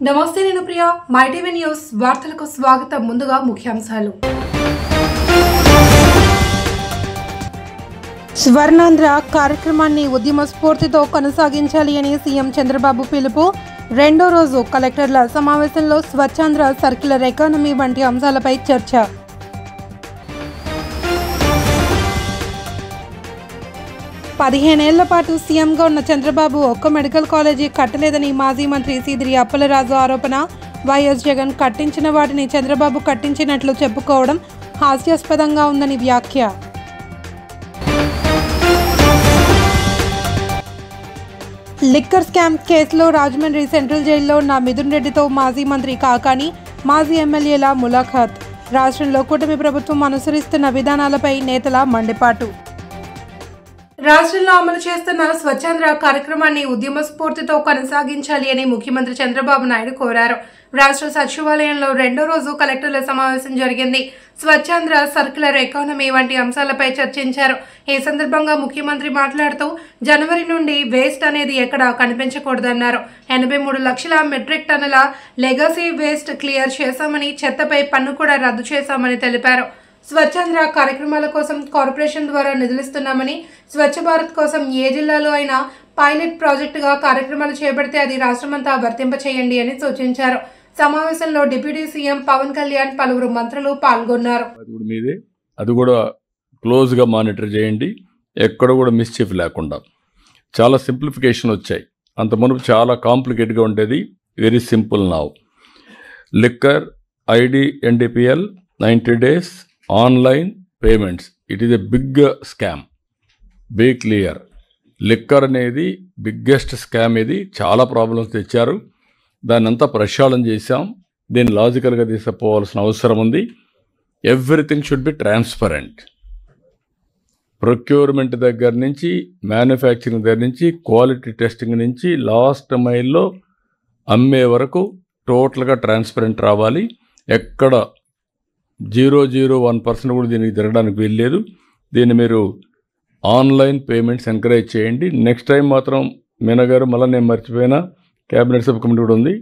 నమస్తే నేను Priya my TV news వార్తలకు స్వాగతం ముందుగా ముఖ్యాంశాలు స్వర్ణాంధ్ర కార్యక్రమాన్ని ఉద్యమ స్ఫూర్తితో కొనసాగించాలి అని సీఎం చంద్రబాబు పిలుపు రెండో రోజు కలెక్టర్ల సమావేశంలో స్వచ్ఛాంధ్ర సర్క్యులర్ ఎకానమీ వంటి అంశాలపై చర్చ 15 ఏళ్ల పాటు సీఎంగా ఉన్న చంద్రబాబు ఒక్క మెడికల్ కాలేజీ కట్టలేదని మాజీ మంత్రి సీదిరి అప్పలరాజు ఆరోపణ వైఎస్ జగన్ కట్టించిన వాటిని చంద్రబాబు కట్టించినట్లు చెప్పుకోవడం హాస్యాస్పదంగా ఉందని వ్యాఖ్య లిక్కర్ స్కామ్ కేసులో రాజమండ్రి సెంట్రల్ జైల్లో ఉన్న మిథున్ రెడ్డితో మాజీ మంత్రి కాకాని మాజీ ఎమ్మెల్యేల ములాఖాత్ రాష్ట్రంలో కూటమి ప్రభుత్వం అనుసరిస్తున్న విధానాలపై నేతల మండిపాటు రాష్ట్రంలో అమలు చేస్తున్న స్వచ్ఛాంధ్ర కార్యక్రమాన్ని ఉద్యమ స్ఫూర్తితో కొనసాగించాలి అని ముఖ్యమంత్రి చంద్రబాబు నాయుడు కోరారు. రాష్ట్ర సచివాలయంలో రెండో రోజు కలెక్టర్ల సమావేశం జరిగింది. స్వచ్ఛాంధ్ర సర్క్యులర్ ఎకానమీ వంటి అంశాలపై చర్చించారు. ఈ సందర్భంగా ముఖ్యమంత్రి మాట్లాడుతూ జనవరి నుండి వేస్ట్ అనేది ఎక్కడా కనిపించకూడదన్నారు. 83 లక్షల మెట్రిక్ టన్నుల లెగసీ వేస్ట్ క్లియర్ చేశామని, చెత్తపై పన్ను కూడా రద్దు చేశామని తెలిపారు. స్వచ్ఛాంధ్ర కార్యక్రమాల కోసం కార్పొరేషన్ ద్వారా నిధులిస్తున్నామని, స్వచ్ఛ భారత్ కోసం ఏ జిల్లాలో అయినా పైలట్ ప్రాజెక్టుగా కార్యక్రమాలు చేపడితే అది రాష్ట్రమంతా వర్తింపచేయండి అని సూచించారు. సమావేశంలో డిప్యూటీ సీఎం పవన్ కళ్యాణ్, పలువురు మంత్రులు పాల్గొన్నారు. అది కూడా క్లోజ్గా మానిటర్ చేయండి, ఎక్కడ కూడా మిస్చీఫ్ లేకుండా. చాలా సింప్లిఫికేషన్ వచ్చాయి. అంత మునుపు చాలా కాంప్లికేట్గా ఉండేది. Very simple now. Liquor ID NDPL 90 days online payments. It is a big scam. Be clear. Liquor అనేది బిగ్గెస్ట్ స్కామ్. ఇది చాలా ప్రాబ్లమ్స్ తెచ్చారు. దాన్ని అంతా ప్రక్షాళన చేశాం. దీన్ని లాజికల్గా తీసుకుపోవాల్సిన అవసరం ఉంది. Everything should be transparent. Procurement దగ్గర నుంచి, మ్యానుఫ్యాక్చరింగ్ దగ్గర నుంచి, క్వాలిటీ టెస్టింగ్ నుంచి, లాస్ట్ మైల్లో అమ్మే వరకు టోటల్గా ట్రాన్స్పరెంట్ రావాలి. ఎక్కడ 0.01% కూడా దీనికి జరగడానికి వీల్లేదు. దీన్ని మీరు ఆన్లైన్ పేమెంట్స్ ఎంకరేజ్ చేయండి. నెక్స్ట్ టైం మాత్రం మీనా గారు, మళ్ళీ నేను మర్చిపోయినా, క్యాబినెట్ సబ్ కమిటీ కూడా ఉంది,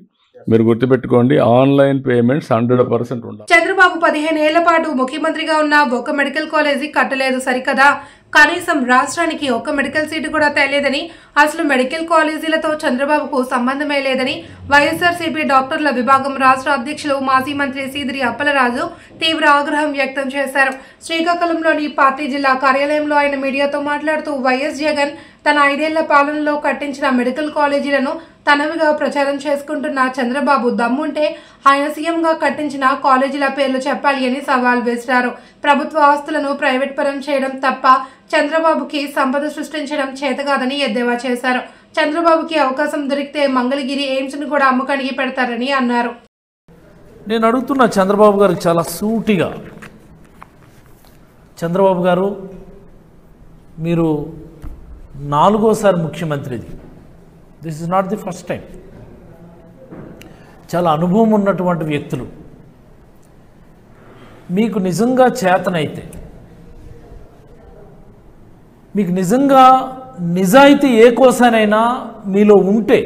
మీరు గుర్తుపెట్టుకోండి. ఆన్లైన్ పేమెంట్స్ 100% ఉండాలి. చంద్రబాబు 15 ఏళ్ల పాటు ముఖ్యమంత్రిగా ఉన్న ఒక మెడికల్ కాలేజీ కట్టలేదు సరికదా, కనీసం రాష్ట్రానికి ఒక్క మెడికల్ సీటు కూడా తేలేదని, అసలు మెడికల్ కాలేజీలతో చంద్రబాబుకు సంబంధమే లేదని వైఎస్ఆర్సీపీ డాక్టర్ల విభాగం రాష్ట్ర అధ్యక్షులు మాజీ మంత్రి సీదిరి అప్పలరాజు తీవ్ర ఆగ్రహం వ్యక్తం చేశారు. శ్రీకాకుళంలోని పార్టీ జిల్లా కార్యాలయంలో ఆయన మీడియాతో మాట్లాడుతూ వైఎస్ జగన్ తన 5 ఏళ్ల పాలనలో కట్టించిన మెడికల్ కాలేజీలను తనవిగా ప్రచారం చేసుకుంటున్న చంద్రబాబు దమ్ముంటే ఆయన సీఎంగా కట్టించిన కాలేజీల పేర్లు చెప్పాలి అని సవాల్ విసిరారు. ప్రభుత్వ ఆస్తులను ప్రైవేట్ పరం చేయడం తప్ప చంద్రబాబుకి సంపద సృష్టించడం చేతకాదని ఎద్దేవా చేశారు. చంద్రబాబుకి అవకాశం దొరికితే మంగళగిరి ఎయిమ్స్ ను కూడా అమ్మకానికి పెడతారని అన్నారు. నేను అడుగుతున్న చంద్రబాబు గారికి చాలా సూటిగా, చంద్రబాబు గారు మీరు 4వసారి ముఖ్యమంత్రిది. This is not the first time. చాలా అనుభవం ఉన్నటువంటి వ్యక్తులు. మీకు నిజంగా చేతనైతే, మీకు నిజంగా నిజాయితీ ఏ కోసానైనా మీలో ఉంటే,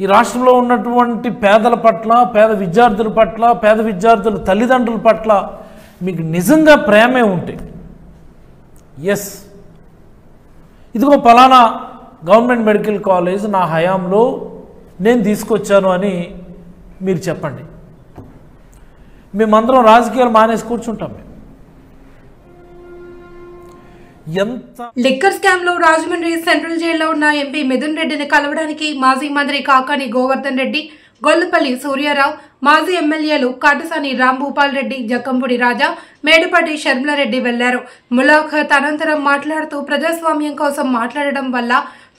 ఈ రాష్ట్రంలో ఉన్నటువంటి పేదల పట్ల, పేద విద్యార్థుల పట్ల, పేద విద్యార్థుల తల్లిదండ్రుల పట్ల మీకు నిజంగా ప్రేమే ఉంటే, ఎస్ ఇదిగో పలానా గవర్నమెంట్ మెడికల్ కాలేజ్ నా హయాంలో నేను తీసుకొచ్చాను అని మీరు చెప్పండి. మేమందరం రాజకీయాలు మానేసి కూర్చుంటాం. లిక్కర్ స్కామ్ లో రాజమండ్రి సెంట్రల్ జైల్లో ఉన్న ఎంపీ మిథున్ రెడ్డిని కలవడానికి మాజీ మంత్రి కాకాని గోవర్ధన్ రెడ్డి, గొల్లపల్లి సూర్యారావు, మాజీ ఎమ్మెల్యేలు కాటసాని రాంభూపాల్ రెడ్డి, జక్కంపూడి రాజా, మేడపాటి షర్మిలారెడ్డి వెళ్లారు. ములాఖాత్ అనంతరం మాట్లాడుతూ ప్రజాస్వామ్యం కోసం మాట్లాడడం వల్ల,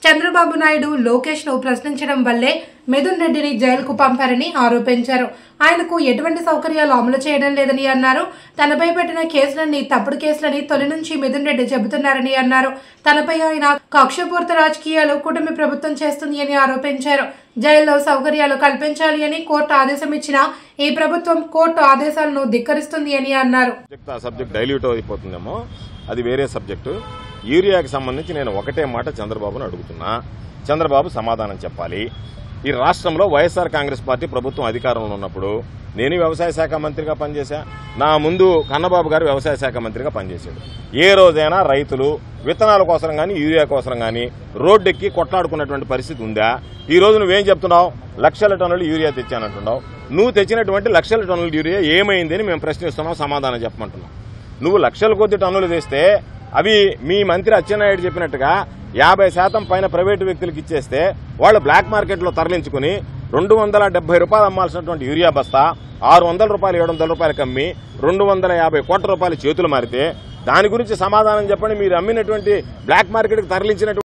చంద్రబాబు నాయుడు లోకేష్ ను ప్రశ్నించడం వల్లే మిథున్ రెడ్డిని జైలుకు పంపారని ఆరోపించారు. ఆయనకు ఎటువంటి సౌకర్యాలు అమలు చేయడం లేదని అన్నారు. తనపై పెట్టిన కేసులన్నీ తప్పుడు కేసులని తొలి నుంచి మిథున్ రెడ్డి చెబుతున్నారని అన్నారు. తనపై ఆయన కక్షపూరిత రాజకీయాలు కూటమి ప్రభుత్వం చేస్తుంది అని ఆరోపించారు. జైల్లో సౌకర్యాలు కల్పించాలి అని కోర్టు ఆదేశం ఇచ్చినా ఈ ప్రభుత్వం కోర్టు ఆదేశాలను ధిక్కరిస్తుంది అని అన్నారు. అది వేరే సబ్జెక్టు. యూరియాకి సంబంధించి నేను ఒకటే మాట చంద్రబాబును అడుగుతున్నా. చంద్రబాబు సమాధానం చెప్పాలి. ఈ రాష్ట్రంలో వైఎస్ఆర్ కాంగ్రెస్ పార్టీ ప్రభుత్వం అధికారంలో ఉన్నప్పుడు నేను వ్యవసాయ శాఖ మంత్రిగా పనిచేశా, నా ముందు కన్నబాబు గారు వ్యవసాయ శాఖ మంత్రిగా పనిచేశాడు. ఏ రోజైనా రైతులు విత్తనాల కోసం కానీ యూరియా కోసం కానీ రోడ్డెక్కి కొట్లాడుకున్నటువంటి పరిస్థితి ఉందా? ఈ రోజు నువ్వేం చెప్తున్నావు? లక్షల టన్నులు యూరియా తెచ్చానంటున్నావు. నువ్వు తెచ్చినటువంటి లక్షల టన్నుల యూరియా ఏమైంది అని మేము ప్రశ్నిస్తున్నాం, సమాధానం చెప్పమంటున్నాం. నువ్వు లక్షల కొద్ది టన్నులు తెస్తే అవి మీ మంత్రి అచ్చెన్నాయుడు చెప్పినట్టుగా 50% పైన ప్రైవేటు వ్యక్తులకు ఇచ్చేస్తే వాళ్ళు బ్లాక్ మార్కెట్లో తరలించుకుని 270 రూపాయలు అమ్మాల్సినటువంటి యూరియా బస్తా 600 రూపాయలు 700 రూపాయలకు అమ్మి 250 కోట్ల రూపాయలు చేతులు మారితే దాని గురించి సమాధానం చెప్పండి. మీరు అమ్మినటువంటి బ్లాక్ మార్కెట్కి తరలించినటువంటి